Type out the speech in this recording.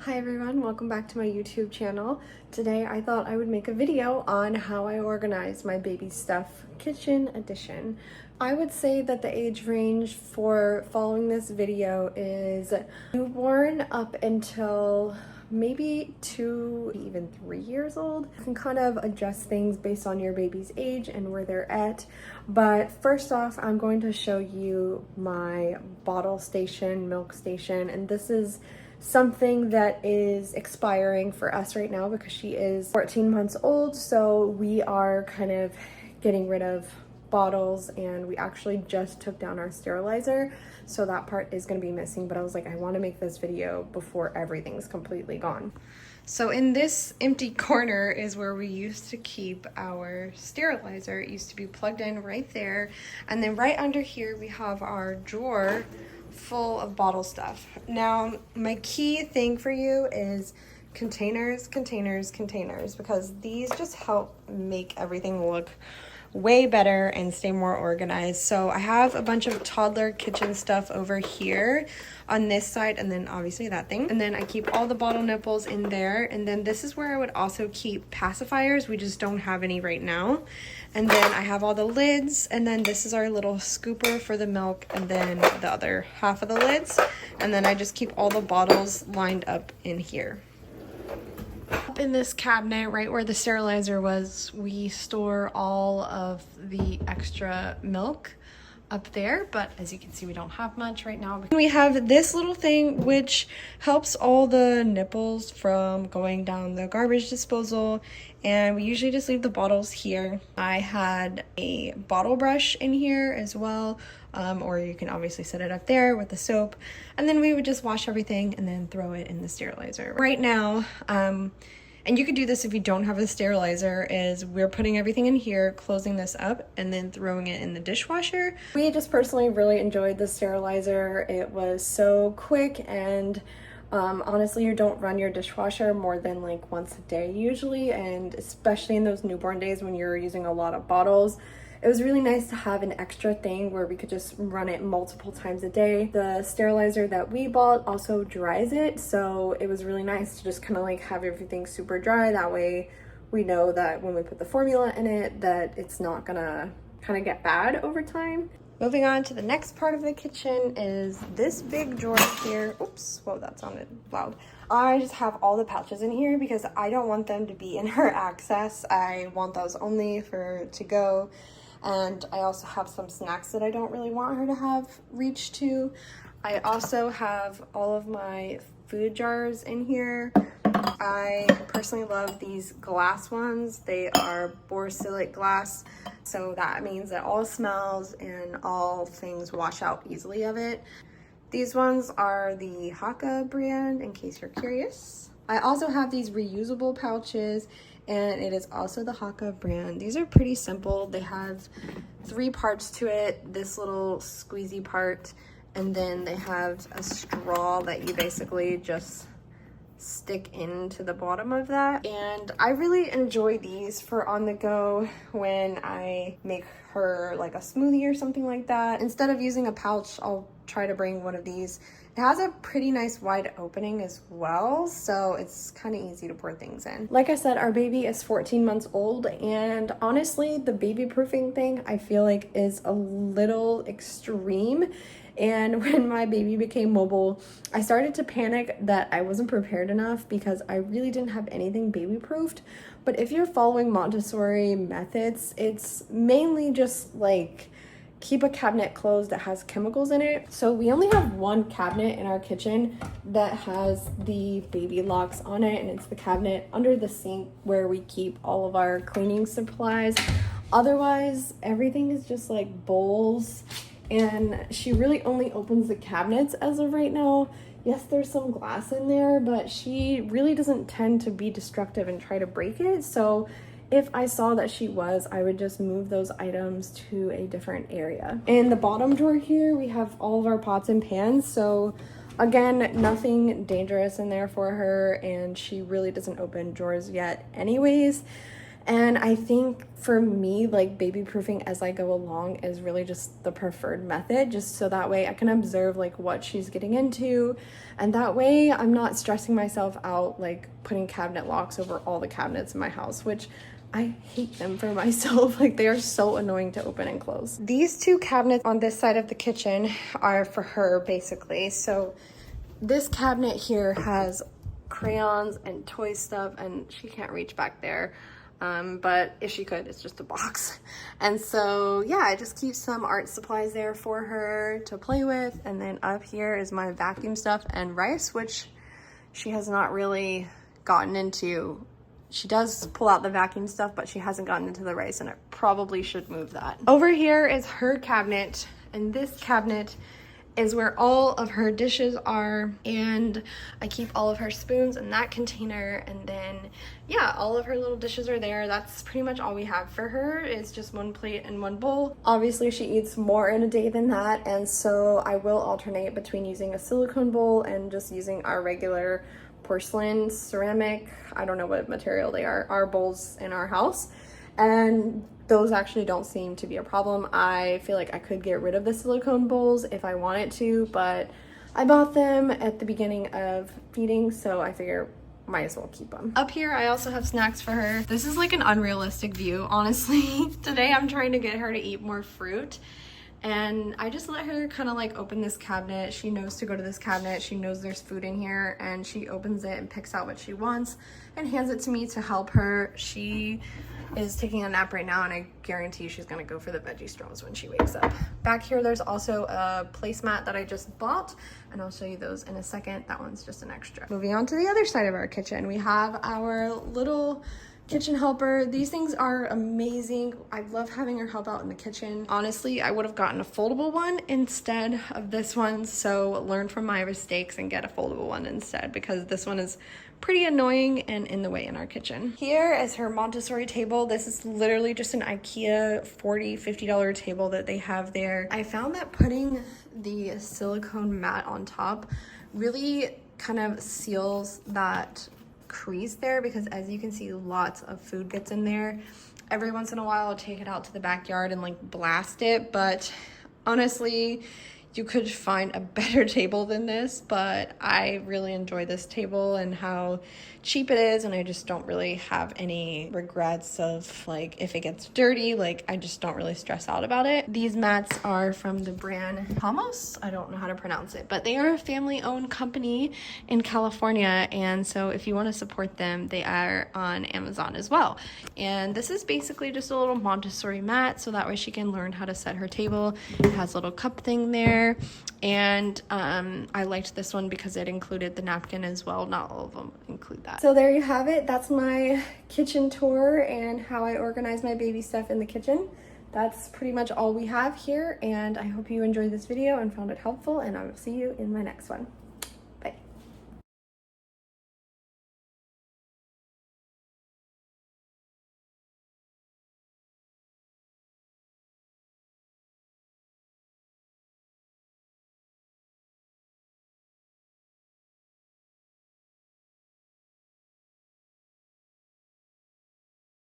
Hi everyone, welcome back to my YouTube channel. Today I thought I would make a video on how I organize my baby stuff kitchen edition. I would say that the age range for following this video is newborn up until maybe 2, even 3 years old. You can kind of adjust things based on your baby's age and where they're at. But first off, I'm going to show you my bottle station, milk station, and this is something that is expiring for us right now because she is 14 months old. So we are kind of getting rid of bottles, and we actually just took down our sterilizer. So that part is going to be missing, but I was like, I want to make this video before everything's completely gone. So in this empty corner is where we used to keep our sterilizer. It used to be plugged in right there. And then right under here, we have our drawer full of bottle stuff. Now, my key thing for you is containers, because these just help make everything look way better and stay more organized. So I have a bunch of toddler kitchen stuff over here on this side, and then obviously that thing. And then I keep all the bottle nipples in there. And then this is where I would also keep pacifiers. We just don't have any right now. And then I have all the lids, and then this is our little scooper for the milk, and then the other half of the lids. And then I just keep all the bottles lined up in here. Up in this cabinet, right where the sterilizer was, we store all of the extra milk up there, but as you can see, we don't have much right now. We have this little thing which helps all the nipples from going down the garbage disposal, and we usually just leave the bottles here. I had a bottle brush in here as well, or you can obviously set it up there with the soap, and then we would just wash everything and then throw it in the sterilizer. Right now, and you could do this if you don't have a sterilizer, is we're putting everything in here, closing this up, and then throwing it in the dishwasher. We just personally really enjoyed the sterilizer. It was so quick, and honestly, you don't run your dishwasher more than like once a day usually, and especially in those newborn days when you're using a lot of bottles, it was really nice to have an extra thing where we could just run it multiple times a day. The sterilizer that we bought also dries it, so it was really nice to just kind of like have everything super dry. That way we know that when we put the formula in it, that it's not gonna kind of get bad over time. Moving on to the next part of the kitchen is this big drawer here. Oops, whoa, that sounded loud. I just have all the pouches in here because I don't want them to be in her access. I want those only for to go. And I also have some snacks that I don't really want her to have reach to. I also have all of my food jars in here. I personally love these glass ones. They are borosilicate glass, so that means that all smells and all things wash out easily of it. These ones are the Haka brand, in case you're curious. I also have these reusable pouches, and it is also the Haka brand. These are pretty simple. They have 3 parts to it, this little squeezy part, and then they have a straw that you basically just stick into the bottom of that. And I really enjoy these for on the go when I make her like a smoothie or something like that. Instead of using a pouch, I'll try to bring one of these. It has a pretty nice wide opening as well, so it's kind of easy to pour things in. Like I said, our baby is 14 months old, and honestly, the baby proofing thing I feel like is a little extreme. And when my baby became mobile, I started to panic that I wasn't prepared enough because I really didn't have anything baby proofed. But if you're following Montessori methods, it's mainly just like keep a cabinet closed that has chemicals in it. So we only have one cabinet in our kitchen that has the baby locks on it, and it's the cabinet under the sink where we keep all of our cleaning supplies. Otherwise, everything is just like bowls, and she really only opens the cabinets as of right now. Yes, there's some glass in there, but she really doesn't tend to be destructive and try to break it. So if I saw that she was, I would just move those items to a different area. In the bottom drawer here, we have all of our pots and pans. So again, nothing dangerous in there for her, and she really doesn't open drawers yet anyways. And I think for me, like baby proofing as I go along is really just the preferred method, just so that way I can observe like what she's getting into, and that way I'm not stressing myself out like putting cabinet locks over all the cabinets in my house, which I hate them for myself. Like they are so annoying to open and close. These two cabinets on this side of the kitchen are for her basically. So this cabinet here has crayons and toy stuff, and she can't reach back there. But if she could, it's just a box. And so yeah, I just keep some art supplies there for her to play with. And then up here is my vacuum stuff and rice, which she has not really gotten into. She does pull out the vacuum stuff, but she hasn't gotten into the rice, and I probably should move that. Over here is her cabinet, and this cabinet is where all of her dishes are, and I keep all of her spoons in that container. And then yeah, all of her little dishes are there. That's pretty much all we have for her, is just one plate and one bowl. Obviously she eats more in a day than that, and so I will alternate between using a silicone bowl and just using our regular porcelain, ceramic, I don't know what material they are, our bowls in our house. And those actually don't seem to be a problem. I feel like I could get rid of the silicone bowls if I wanted to, but I bought them at the beginning of feeding, so I figure might as well keep them. Up here, I also have snacks for her. This is like an unrealistic view, honestly. Today I'm trying to get her to eat more fruit, and I just let her kind of like open this cabinet. She knows to go to this cabinet. She knows there's food in here, and she opens it and picks out what she wants and hands it to me to help her. She is taking a nap right now, and I guarantee she's gonna go for the veggie straws when she wakes up. Back here, there's also a placemat that I just bought, and I'll show you those in a second. That one's just an extra. Moving on to the other side of our kitchen, we have our little kitchen helper. These things are amazing. I love having her help out in the kitchen. Honestly, I would have gotten a foldable one instead of this one, so learn from my mistakes and get a foldable one instead, because this one is pretty annoying and in the way in our kitchen. Here is her Montessori table. This is literally just an IKEA $40-50 table that they have there. I found that putting the silicone mat on top really kind of seals that crease there, because as you can see, lots of food gets in there. Every once in a while I'll take it out to the backyard and like blast it, but honestly you could find a better table than this. But I really enjoy this table and how cheap it is, and I just don't really have any regrets of like if it gets dirty. Like I just don't really stress out about it. These mats are from the brand Homos. I don't know how to pronounce it, but they are a family-owned company in California, and so if you want to support them, they are on Amazon as well. And this is basically just a little Montessori mat, so that way she can learn how to set her table. It has a little cup thing there, and I liked this one because it included the napkin as well. Not all of them include that. So there you have it. That's my kitchen tour and how I organize my baby stuff in the kitchen. That's pretty much all we have here, and I hope you enjoyed this video and found it helpful, and I will see you in my next one.